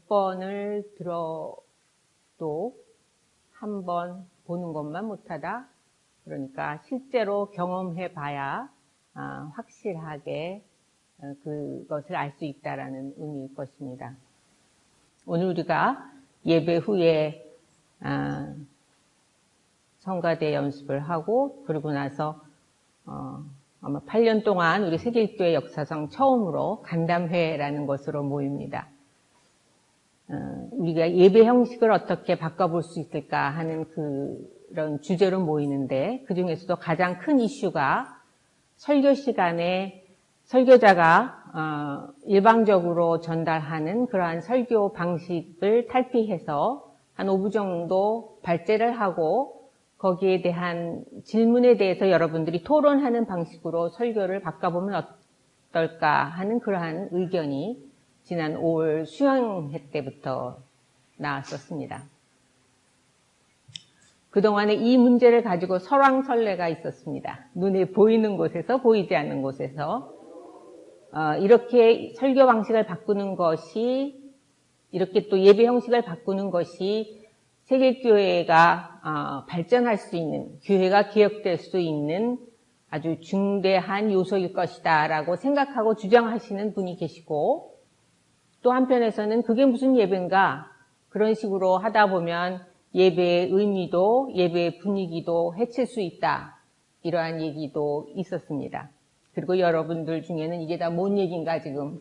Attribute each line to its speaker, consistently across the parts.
Speaker 1: 100번을 들어도 한 번 보는 것만 못하다. 그러니까 실제로 경험해 봐야 확실하게 그것을 알 수 있다라는 의미일 것입니다. 오늘 우리가 예배 후에 성가대 연습을 하고 그러고 나서 아마 8년 동안 우리 세계일교회 역사상 처음으로 간담회라는 것으로 모입니다. 우리가 예배 형식을 어떻게 바꿔볼 수 있을까 하는 그런 주제로 모이는데 그 중에서도 가장 큰 이슈가 설교 시간에 설교자가 일방적으로 전달하는 그러한 설교 방식을 탈피해서 한 5분 정도 발제를 하고 거기에 대한 질문에 대해서 여러분들이 토론하는 방식으로 설교를 바꿔보면 어떨까 하는 그러한 의견이 지난 5월 수양회 때부터 나왔었습니다. 그동안에 이 문제를 가지고 설왕설래가 있었습니다. 눈에 보이는 곳에서 보이지 않는 곳에서 이렇게 설교 방식을 바꾸는 것이 이렇게 또 예배 형식을 바꾸는 것이 세계교회가 발전할 수 있는 교회가 기억될 수 있는 아주 중대한 요소일 것이다 라고 생각하고 주장하시는 분이 계시고 또 한편에서는 그게 무슨 예배인가 그런 식으로 하다 보면 예배의 의미도 예배의 분위기도 해칠 수 있다 이러한 얘기도 있었습니다. 그리고 여러분들 중에는 이게 다 뭔 얘기인가 지금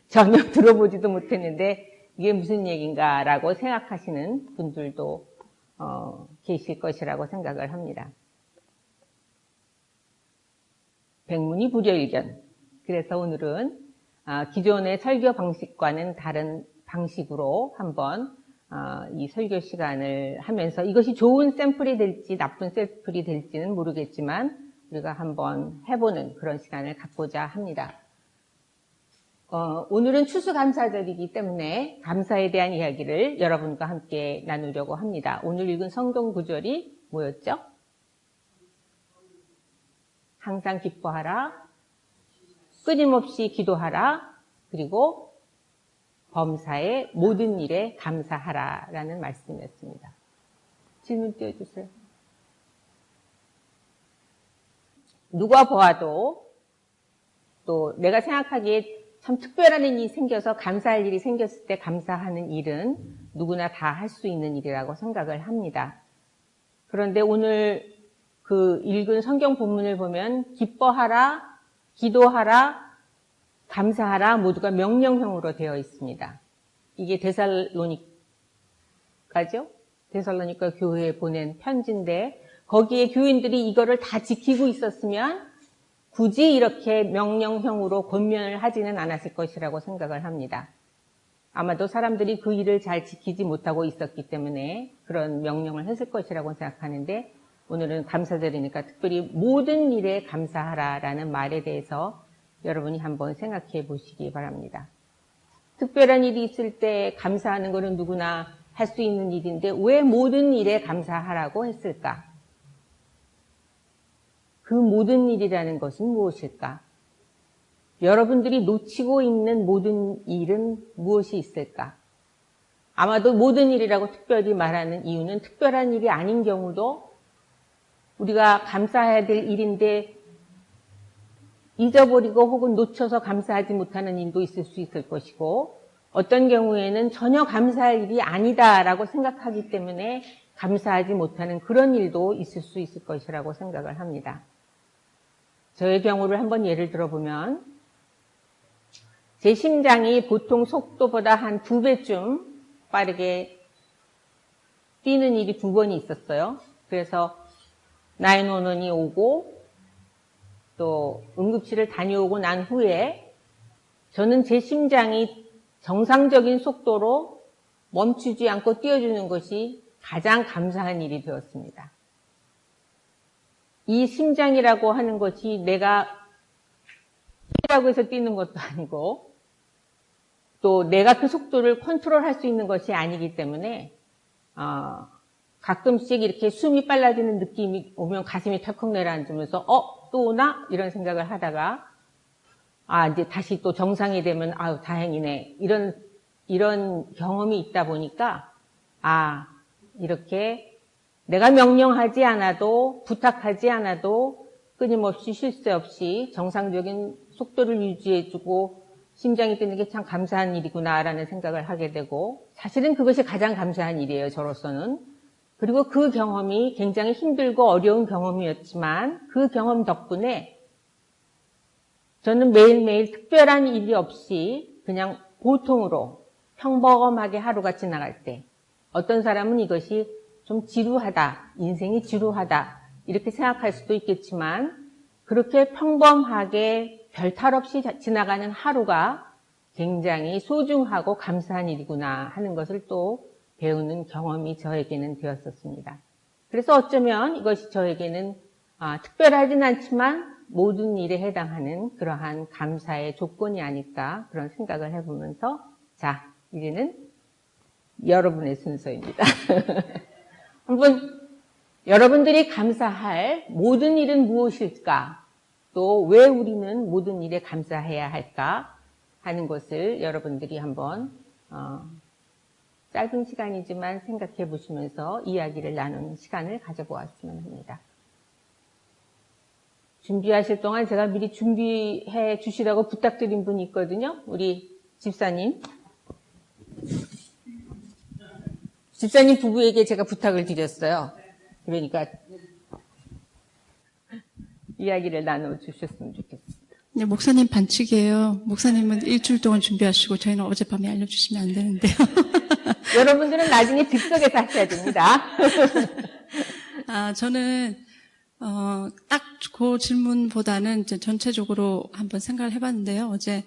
Speaker 1: 전혀 들어보지도 못했는데 이게 무슨 얘기인가 라고 생각하시는 분들도 계실 것이라고 생각을 합니다. 백문이불여일견. 그래서 오늘은 기존의 설교 방식과는 다른 방식으로 한번 이 설교 시간을 하면서 이것이 좋은 샘플이 될지 나쁜 샘플이 될지는 모르겠지만 우리가 한번 해보는 그런 시간을 갖고자 합니다. 오늘은 추수감사절이기 때문에 감사에 대한 이야기를 여러분과 함께 나누려고 합니다. 오늘 읽은 성경 구절이 뭐였죠? 항상 기뻐하라, 끊임없이 기도하라, 그리고 범사의 모든 일에 감사하라 라는 말씀이었습니다. 질문 띄워주세요. 누가 보아도 또 내가 생각하기에 참 특별한 일이 생겨서 감사할 일이 생겼을 때 감사하는 일은 누구나 다 할 수 있는 일이라고 생각을 합니다. 그런데 오늘 그 읽은 성경 본문을 보면 기뻐하라, 기도하라, 감사하라 모두가 명령형으로 되어 있습니다. 이게 데살로니가죠? 데살로니가 교회에 보낸 편지인데 거기에 교인들이 이거를 다 지키고 있었으면 굳이 이렇게 명령형으로 권면을 하지는 않았을 것이라고 생각을 합니다. 아마도 사람들이 그 일을 잘 지키지 못하고 있었기 때문에 그런 명령을 했을 것이라고 생각하는데 오늘은 감사절이니까 특별히 모든 일에 감사하라라는 말에 대해서 여러분이 한번 생각해 보시기 바랍니다. 특별한 일이 있을 때 감사하는 것은 누구나 할 수 있는 일인데 왜 모든 일에 감사하라고 했을까? 그 모든 일이라는 것은 무엇일까? 여러분들이 놓치고 있는 모든 일은 무엇이 있을까? 아마도 모든 일이라고 특별히 말하는 이유는 특별한 일이 아닌 경우도 우리가 감사해야 될 일인데 잊어버리고 혹은 놓쳐서 감사하지 못하는 일도 있을 수 있을 것이고 어떤 경우에는 전혀 감사할 일이 아니다라고 생각하기 때문에 감사하지 못하는 그런 일도 있을 수 있을 것이라고 생각을 합니다. 저의 경우를 한번 예를 들어보면 제 심장이 보통 속도보다 한 2배쯤 빠르게 뛰는 일이 2번이 있었어요. 그래서 911이 오고 또 응급실을 다녀오고 난 후에 저는 제 심장이 정상적인 속도로 멈추지 않고 뛰어주는 것이 가장 감사한 일이 되었습니다. 이 심장이라고 하는 것이 내가 뛰라고 해서 뛰는 것도 아니고 또 내가 그 속도를 컨트롤할 수 있는 것이 아니기 때문에 가끔씩 이렇게 숨이 빨라지는 느낌이 오면 가슴이 털컥 내려앉으면서 또 오나? 이런 생각을 하다가 이제 다시 또 정상이 되면 아유 다행이네 이런 이런 경험이 있다 보니까 이렇게 내가 명령하지 않아도 부탁하지 않아도 끊임없이 쉴 새 없이 정상적인 속도를 유지해주고 심장이 뛰는 게 참 감사한 일이구나라는 생각을 하게 되고 사실은 그것이 가장 감사한 일이에요. 저로서는. 그리고 그 경험이 굉장히 힘들고 어려운 경험이었지만 그 경험 덕분에 저는 매일매일 특별한 일이 없이 그냥 보통으로 평범하게 하루가 지나갈 때 어떤 사람은 이것이 좀 지루하다, 인생이 지루하다 이렇게 생각할 수도 있겠지만 그렇게 평범하게 별탈 없이 지나가는 하루가 굉장히 소중하고 감사한 일이구나 하는 것을 또 배우는 경험이 저에게는 되었었습니다. 그래서 어쩌면 이것이 저에게는 특별하진 않지만 모든 일에 해당하는 그러한 감사의 조건이 아닐까 그런 생각을 해보면서 자, 이제는 여러분의 순서입니다. 한번 여러분들이 감사할 모든 일은 무엇일까? 또 왜 우리는 모든 일에 감사해야 할까? 하는 것을 여러분들이 한번 짧은 시간이지만 생각해 보시면서 이야기를 나누는 시간을 가져보았으면 합니다. 준비하실 동안 제가 미리 준비해 주시라고 부탁드린 분이 있거든요. 우리 집사님. 집사님 부부에게 제가 부탁을 드렸어요. 그러니까 이야기를 나눠주셨으면 좋겠습니다.
Speaker 2: 네, 목사님 반칙이에요. 목사님은 일주일 동안 준비하시고 저희는 어젯밤에 알려주시면 안 되는데요.
Speaker 1: 여러분들은 나중에 즉석에서 하셔야 됩니다.
Speaker 2: 저는 딱 그 질문보다는 이제 전체적으로 한번 생각을 해봤는데요. 어제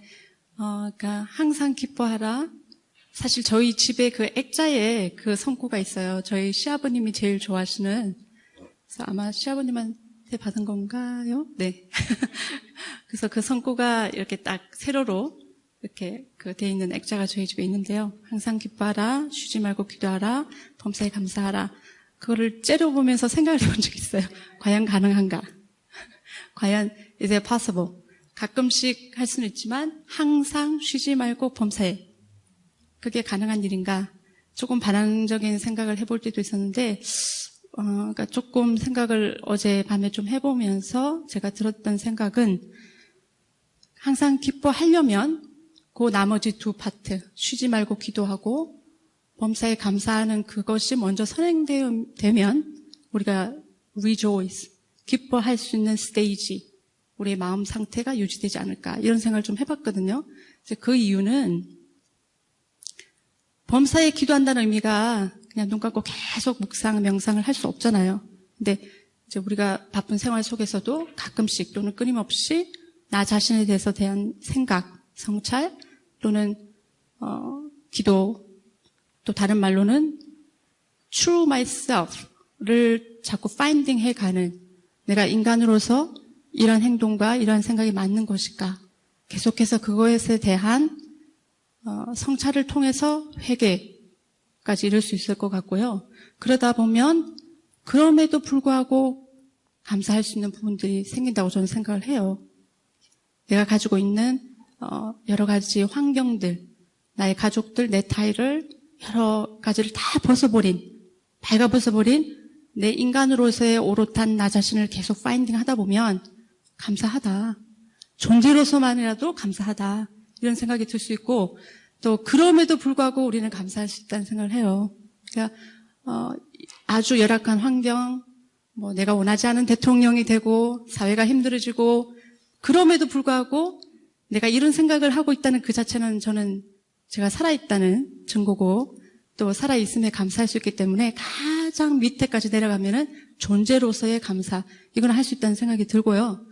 Speaker 2: 그러니까 항상 기뻐하라. 사실 저희 집에 그 액자에 그 성구가 있어요. 저희 시아버님이 제일 좋아하시는. 그래서 아마 시아버님한테 받은 건가요? 네. 그래서 그 성구가 이렇게 딱 세로로 이렇게 돼 있는 액자가 저희 집에 있는데요. 항상 기뻐하라, 쉬지 말고 기도하라, 범사에 감사하라. 그거를 째려보면서 생각을 해본 적이 있어요. 과연 가능한가? 과연 is it possible? 가끔씩 할 수는 있지만 항상 쉬지 말고 범사에. 그게 가능한 일인가? 조금 반항적인 생각을 해볼 때도 있었는데 그러니까 조금 생각을 어제 밤에 좀 해보면서 제가 들었던 생각은 항상 기뻐하려면 그 나머지 두 파트, 쉬지 말고 기도하고 범사에 감사하는 그것이 먼저 선행되면 우리가 rejoice, 기뻐할 수 있는 스테이지, 우리의 마음 상태가 유지되지 않을까 이런 생각을 좀 해봤거든요. 그 이유는 범사에 기도한다는 의미가 그냥 눈 감고 계속 묵상, 명상을 할 수 없잖아요. 근데 이제 우리가 바쁜 생활 속에서도 가끔씩 또는 끊임없이 나 자신에 대해서 대한 생각, 성찰 또는 기도 또 다른 말로는 true myself를 자꾸 finding 해가는 내가 인간으로서 이런 행동과 이런 생각이 맞는 것일까? 계속해서 그것에 대한 성찰을 통해서 회개까지 이룰 수 있을 것 같고요. 그러다 보면 그럼에도 불구하고 감사할 수 있는 부분들이 생긴다고 저는 생각을 해요. 내가 가지고 있는 여러 가지 환경들, 나의 가족들, 내 타일을 여러 가지를 다 발가 벗어버린 내 인간으로서의 오롯한 나 자신을 계속 파인딩 하다 보면 감사하다. 존재로서만이라도 감사하다. 이런 생각이 들 수 있고 또 그럼에도 불구하고 우리는 감사할 수 있다는 생각을 해요. 그러니까 아주 열악한 환경, 내가 원하지 않은 대통령이 되고 사회가 힘들어지고 그럼에도 불구하고 내가 이런 생각을 하고 있다는 그 자체는 저는 제가 살아있다는 증거고 또 살아있음에 감사할 수 있기 때문에 가장 밑에까지 내려가면은 존재로서의 감사 이건 할 수 있다는 생각이 들고요.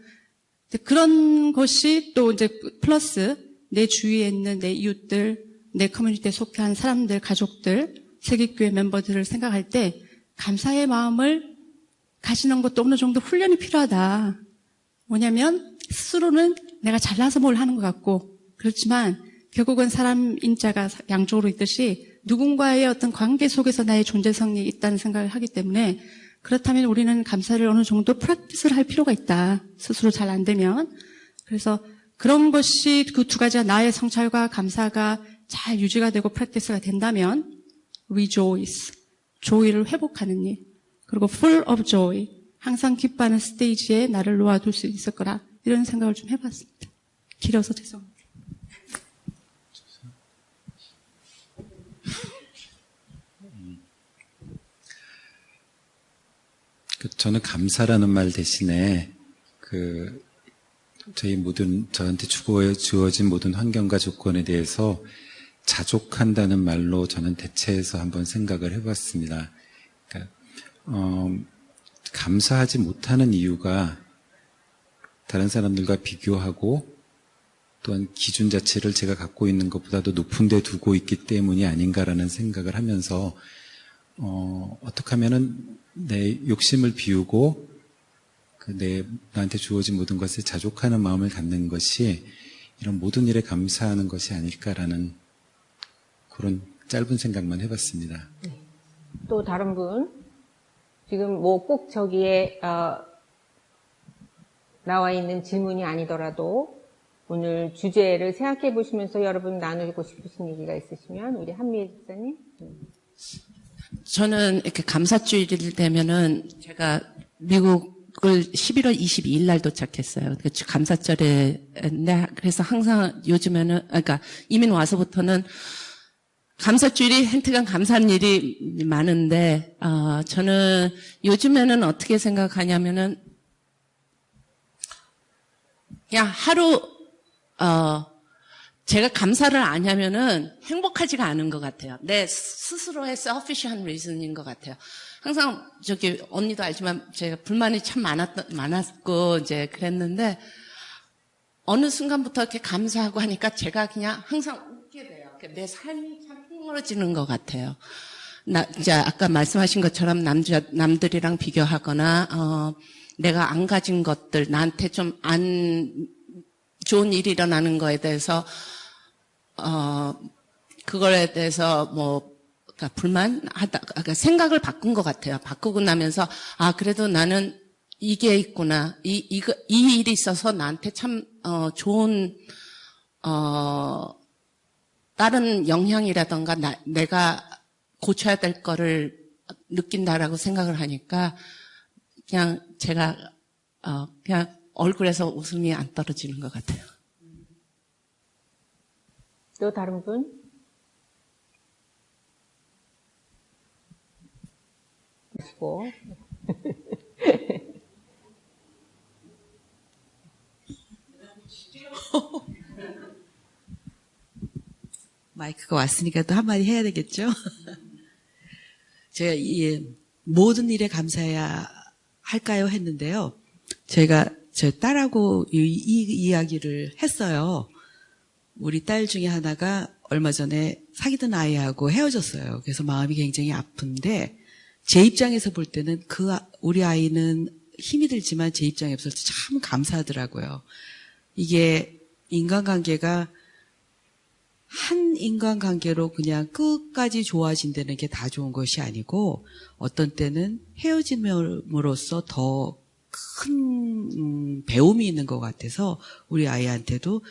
Speaker 2: 그런 것이 또 이제 플러스 내 주위에 있는 내 이웃들, 내 커뮤니티에 속한 사람들, 가족들, 세계교회 멤버들을 생각할 때 감사의 마음을 가지는 것도 어느 정도 훈련이 필요하다. 뭐냐면 스스로는 내가 잘나서 뭘 하는 것 같고 그렇지만 결국은 사람 인자가 양쪽으로 있듯이 누군가의 어떤 관계 속에서 나의 존재성이 있다는 생각을 하기 때문에 그렇다면 우리는 감사를 어느 정도 프랙티스를 할 필요가 있다. 스스로 잘 안 되면. 그래서 그런 것이 그 두 가지가 나의 성찰과 감사가 잘 유지가 되고 프랙티스가 된다면 rejoice, joy를 회복하는 일, 그리고 full of joy, 항상 기뻐하는 스테이지에 나를 놓아둘 수 있을 거라 이런 생각을 좀 해봤습니다. 길어서 죄송합니다.
Speaker 3: 저는 감사라는 말 대신에 저한테 주어진 모든 환경과 조건에 대해서 자족한다는 말로 저는 대체해서 한번 생각을 해봤습니다. 그러니까, 감사하지 못하는 이유가 다른 사람들과 비교하고 또한 기준 자체를 제가 갖고 있는 것보다도 높은 데 두고 있기 때문이 아닌가라는 생각을 하면서 어떻게 하면은 내 욕심을 비우고 나한테 주어진 모든 것에 자족하는 마음을 갖는 것이 이런 모든 일에 감사하는 것이 아닐까라는 그런 짧은 생각만 해봤습니다.
Speaker 1: 또 다른 분, 지금 뭐 꼭 저기에 나와 있는 질문이 아니더라도 오늘 주제를 생각해 보시면서 여러분 나누고 싶으신 얘기가 있으시면 우리 한미애 집사님.
Speaker 4: 저는 이렇게 감사주일이 되면은 제가 미국을 11월 22일 날 도착했어요. 감사절에, 그래서 항상 요즘에는, 그러니까 이민 와서부터는 감사주일이 한트간 감사한 일이 많은데, 저는 요즘에는 어떻게 생각하냐면은, 그냥 하루, 제가 감사를 안 하면은 행복하지가 않은 것 같아요. 내 스스로의 selfish한 reason인 것 같아요. 항상 언니도 알지만 제가 불만이 참 많았고 이제 그랬는데 어느 순간부터 이렇게 감사하고 하니까 제가 그냥 항상 웃게 돼요. 내 삶이 참 흥얼어지는 것 같아요. 이제 아까 말씀하신 것처럼 남들이랑 비교하거나, 내가 안 가진 것들, 나한테 좀 안 좋은 일이 일어나는 거에 대해서, 그거에 대해서 그러니까 그러니까 생각을 바꾼 것 같아요. 바꾸고 나면서, 그래도 나는 이게 있구나. 이 일이 있어서 나한테 참, 좋은, 다른 영향이라던가 내가 고쳐야 될 거를 느낀다라고 생각을 하니까 그냥 제가 그냥 얼굴에서 웃음이 안 떨어지는 것 같아요.
Speaker 1: 또 다른 분? 보시고.
Speaker 5: 마이크가 왔으니까 또 한마디 해야 되겠죠? 제가 모든 일에 감사해야 할까요? 했는데요. 제가 제 딸하고 이 이야기를 했어요. 우리 딸 중에 하나가 얼마 전에 사귀던 아이하고 헤어졌어요. 그래서 마음이 굉장히 아픈데 제 입장에서 볼 때는 우리 아이는 힘이 들지만 제 입장에 없어서 참 감사하더라고요. 이게 인간관계가 한 인간관계로 그냥 끝까지 좋아진다는 게 다 좋은 것이 아니고 어떤 때는 헤어짐으로써 더 큰 배움이 있는 것 같아서 우리 아이한테도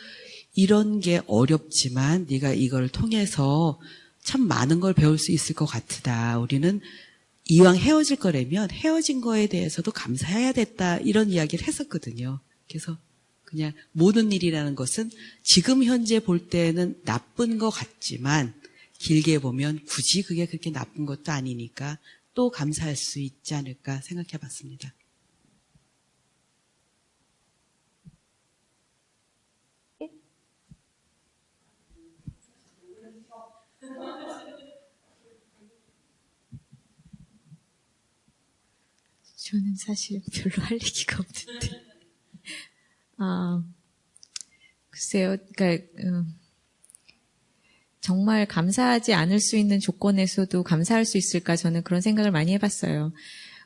Speaker 5: 이런 게 어렵지만 네가 이걸 통해서 참 많은 걸 배울 수 있을 것 같다. 우리는 이왕 헤어질 거라면 헤어진 거에 대해서도 감사해야 됐다. 이런 이야기를 했었거든요. 그래서 그냥 모든 일이라는 것은 지금 현재 볼 때는 나쁜 것 같지만 길게 보면 굳이 그게 그렇게 나쁜 것도 아니니까 또 감사할 수 있지 않을까 생각해 봤습니다.
Speaker 6: 저는 사실 별로 할 얘기가 없는데. 글쎄요, 그러니까, 정말 감사하지 않을 수 있는 조건에서도 감사할 수 있을까 저는 그런 생각을 많이 해봤어요.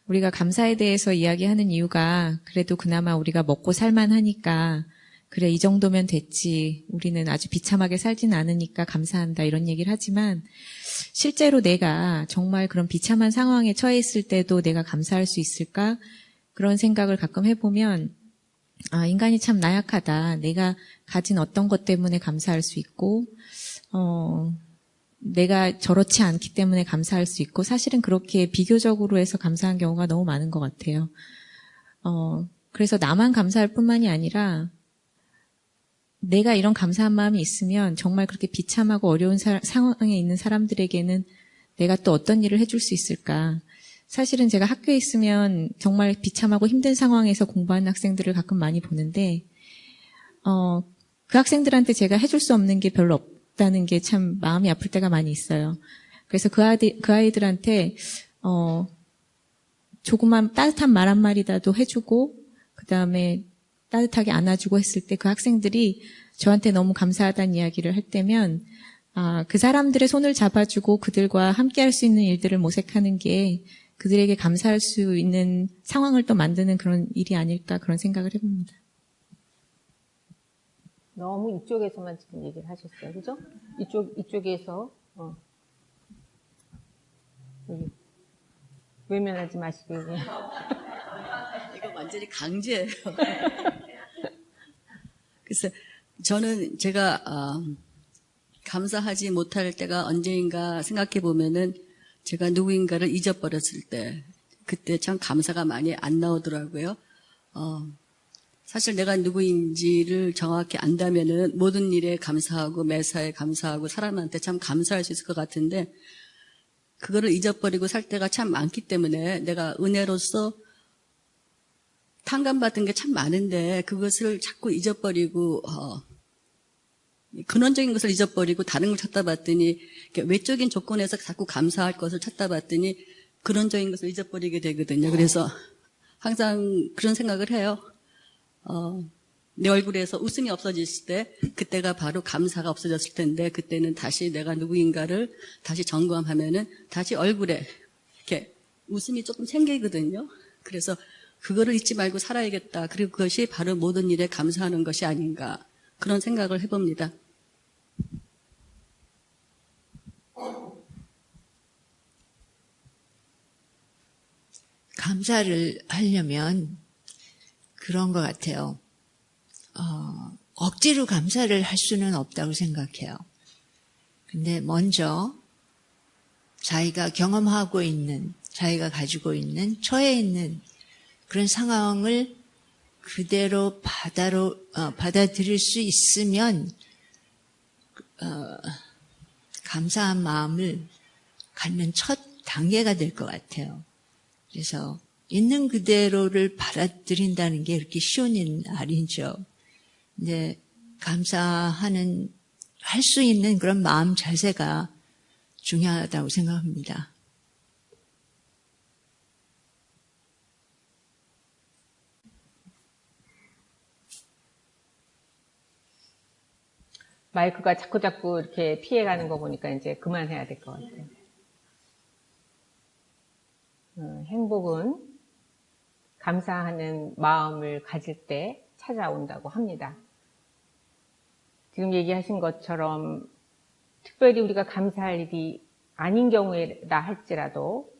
Speaker 6: 우리가 감사에 대해서 이야기하는 이유가 그래도 그나마 우리가 먹고 살만하니까 그래 이 정도면 됐지 우리는 아주 비참하게 살진 않으니까 감사한다 이런 얘기를 하지만 실제로 내가 정말 그런 비참한 상황에 처해 있을 때도 내가 감사할 수 있을까 그런 생각을 가끔 해보면 인간이 참 나약하다. 내가 가진 어떤 것 때문에 감사할 수 있고 내가 저렇지 않기 때문에 감사할 수 있고 사실은 그렇게 비교적으로 해서 감사한 경우가 너무 많은 것 같아요. 그래서 나만 감사할 뿐만이 아니라 내가 이런 감사한 마음이 있으면 정말 그렇게 비참하고 어려운 상황에 있는 사람들에게는 내가 또 어떤 일을 해줄 수 있을까. 사실은 제가 학교에 있으면 정말 비참하고 힘든 상황에서 공부하는 학생들을 가끔 많이 보는데 그 학생들한테 제가 해줄 수 없는 게 별로 없다는 게 참 마음이 아플 때가 많이 있어요. 그래서 그 아이들한테 조그만 따뜻한 말 한마디라도 해주고 그 다음에 따뜻하게 안아주고 했을 때 그 학생들이 저한테 너무 감사하다는 이야기를 할 때면 그 사람들의 손을 잡아주고 그들과 함께 할 수 있는 일들을 모색하는 게 그들에게 감사할 수 있는 상황을 또 만드는 그런 일이 아닐까 그런 생각을 해봅니다.
Speaker 1: 너무 이쪽에서만 지금 얘기를 하셨어요. 그죠? 이쪽에서, 여기. 외면하지 마시고, 여기.
Speaker 7: 이거 완전히 강제예요. 그래서 저는 제가 감사하지 못할 때가 언제인가 생각해 보면은 제가 누구인가를 잊어버렸을 때 그때 참 감사가 많이 안 나오더라고요. 사실 내가 누구인지를 정확히 안다면은 모든 일에 감사하고 매사에 감사하고 사람한테 참 감사할 수 있을 것 같은데 그거를 잊어버리고 살 때가 참 많기 때문에 내가 은혜로서 탕감받은 게 참 많은데 그것을 자꾸 잊어버리고 근원적인 것을 잊어버리고 다른 걸 찾다 봤더니 외적인 조건에서 자꾸 감사할 것을 찾다 봤더니 근원적인 것을 잊어버리게 되거든요. 그래서 항상 그런 생각을 해요. 내 얼굴에서 웃음이 없어졌을 때 그때가 바로 감사가 없어졌을 텐데 그때는 다시 내가 누구인가를 다시 점검하면은 다시 얼굴에 이렇게 웃음이 조금 생기거든요. 그래서 그거를 잊지 말고 살아야겠다. 그리고 그것이 바로 모든 일에 감사하는 것이 아닌가 그런 생각을 해봅니다.
Speaker 8: 감사를 하려면 그런 것 같아요. 억지로 감사를 할 수는 없다고 생각해요. 근데 먼저 자기가 경험하고 있는, 자기가 가지고 있는, 처해 있는 그런 상황을 그대로 받아들일 수 있으면 감사한 마음을 갖는 첫 단계가 될 것 같아요. 그래서 있는 그대로를 받아들인다는 게 그렇게 쉬운 일 아니죠. 근데 감사하는 할 수 있는 그런 마음 자세가 중요하다고 생각합니다.
Speaker 1: 마이크가 자꾸 이렇게 피해가는 거 보니까 이제 그만해야 될 것 같아요. 행복은 감사하는 마음을 가질 때 찾아온다고 합니다. 지금 얘기하신 것처럼 특별히 우리가 감사할 일이 아닌 경우에라 할지라도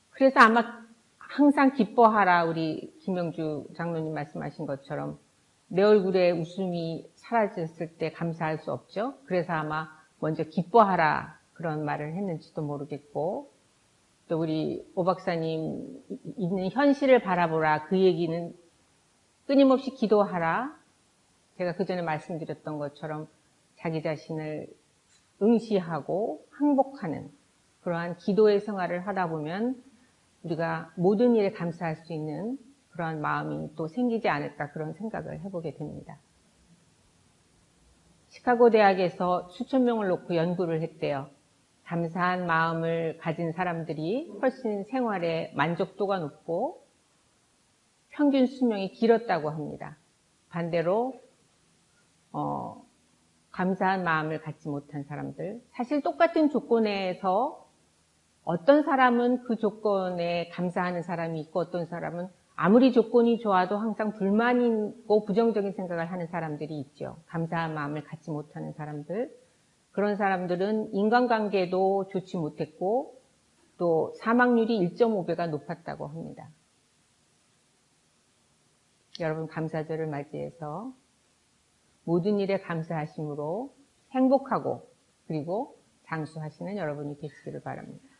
Speaker 1: 그래서 아마 항상 기뻐하라 우리 김영주 장로님 말씀하신 것처럼 내 얼굴에 웃음이 사라졌을 때 감사할 수 없죠. 그래서 아마 먼저 기뻐하라 그런 말을 했는지도 모르겠고 또 우리 오 박사님 있는 현실을 바라보라 그 얘기는 끊임없이 기도하라. 제가 그 전에 말씀드렸던 것처럼 자기 자신을 응시하고 항복하는 그러한 기도의 생활을 하다 보면 우리가 모든 일에 감사할 수 있는 그러한 마음이 또 생기지 않을까 그런 생각을 해보게 됩니다. 시카고 대학에서 수천 명을 놓고 연구를 했대요. 감사한 마음을 가진 사람들이 훨씬 생활에 만족도가 높고 평균 수명이 길었다고 합니다. 반대로 감사한 마음을 갖지 못한 사람들, 사실 똑같은 조건에서 어떤 사람은 그 조건에 감사하는 사람이 있고 어떤 사람은 아무리 조건이 좋아도 항상 불만이고 부정적인 생각을 하는 사람들이 있죠. 감사한 마음을 갖지 못하는 사람들. 그런 사람들은 인간관계도 좋지 못했고 또 사망률이 1.5배가 높았다고 합니다. 여러분 감사절을 맞이해서 모든 일에 감사하심으로 행복하고 그리고 장수하시는 여러분이 되시기를 바랍니다.